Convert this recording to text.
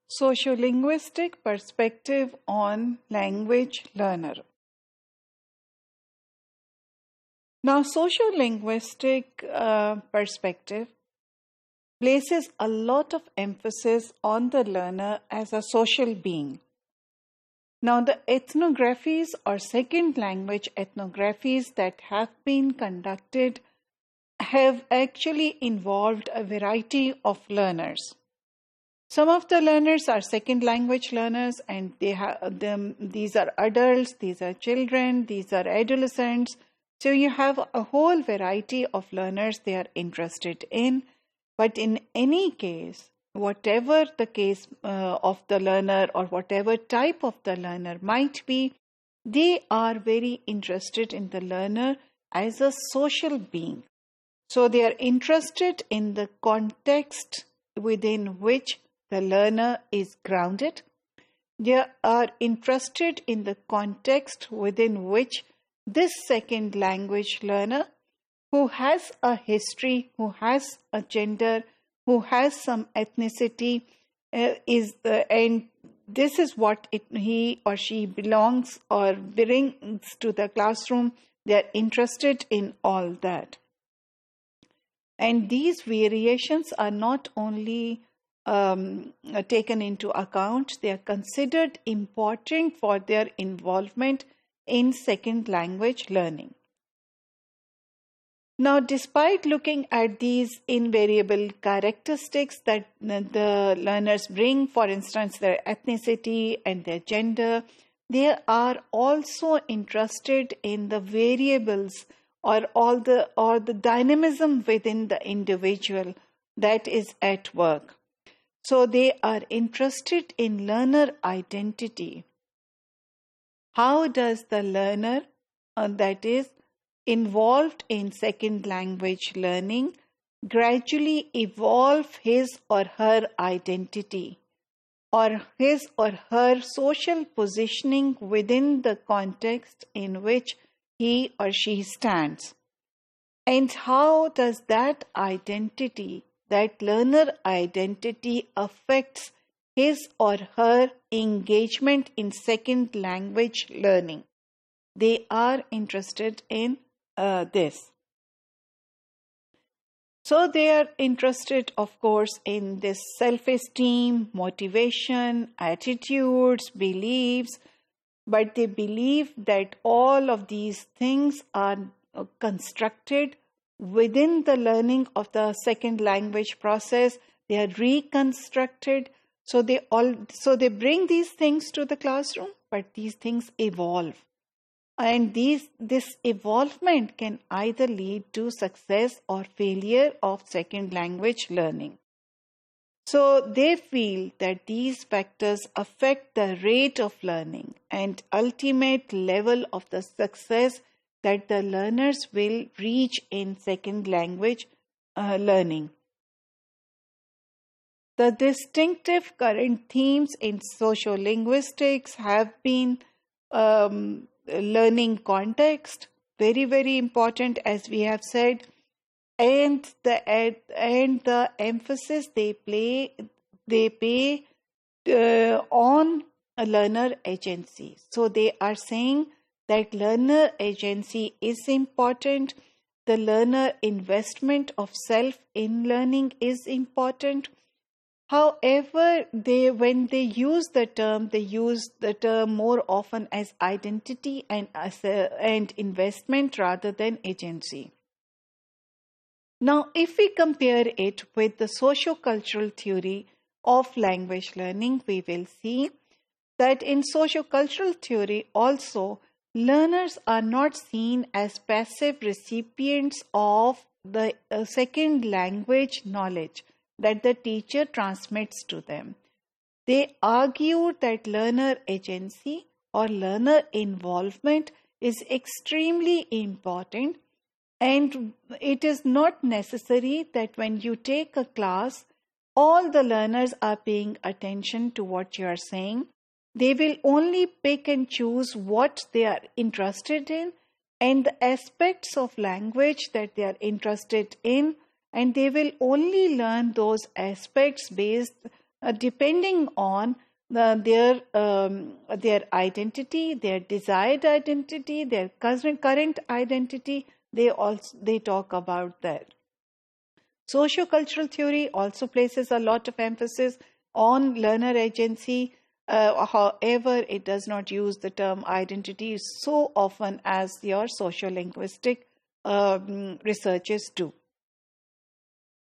Sociolinguistic perspective on language learner. Now, sociolinguistic perspective places a lot of emphasis on the learner as a social being. Now, the ethnographies or second language ethnographies that have been conducted have actually involved a variety of learners. Some of the learners are second language learners, and these are adults, these are children, these are adolescents. So you have a whole variety of learners they are interested in. But in any case, whatever the case of the learner or whatever type of the learner might be, they are very interested in the learner as a social being. So they are interested in the context within which the learner is grounded. They are interested in the context within which this second language learner, who has a history, who has a gender, who has some ethnicity, and this is what he or she belongs or brings to the classroom. They are interested in all that. And these variations are not only taken into account, they are considered important for their involvement in second language learning. Now, despite looking at these invariable characteristics that the learners bring, for instance, their ethnicity and their gender, they are also interested in the variables or the dynamism within the individual that is at work. So they are interested in learner identity. How does the learner that is involved in second language learning gradually evolve his or her identity or his or her social positioning within the context in which he or she stands? And how does that identity, that learner identity, affects his or her engagement in second language learning? They are interested in this. So they are interested, of course, in this self-esteem, motivation, attitudes, beliefs, but they believe that all of these things are constructed within the learning of the second language process. They are reconstructed. So they bring these things to the classroom, but these things evolve. And this evolvement can either lead to success or failure of second language learning. So they feel that these factors affect the rate of learning and ultimate level of the success that the learners will reach in second language learning. The distinctive current themes in sociolinguistics have been learning context, very, very important, as we have said, and the emphasis they pay on a learner agency. So they are saying that learner agency is important. The learner investment of self in learning is important. However, when they use the term more often as identity and investment rather than agency. Now, if we compare it with the socio-cultural theory of language learning, we will see that in socio-cultural theory also, learners are not seen as passive recipients of the second language knowledge that the teacher transmits to them. They argue that learner agency or learner involvement is extremely important, and it is not necessary that when you take a class, all the learners are paying attention to what you are saying. They will only pick and choose what they are interested in and the aspects of language that they are interested in, and they will only learn those aspects based depending on their identity, their desired identity, their current identity. They talk about that. Sociocultural theory also places a lot of emphasis on learner agency. However, it does not use the term identity so often as your sociolinguistic researchers do.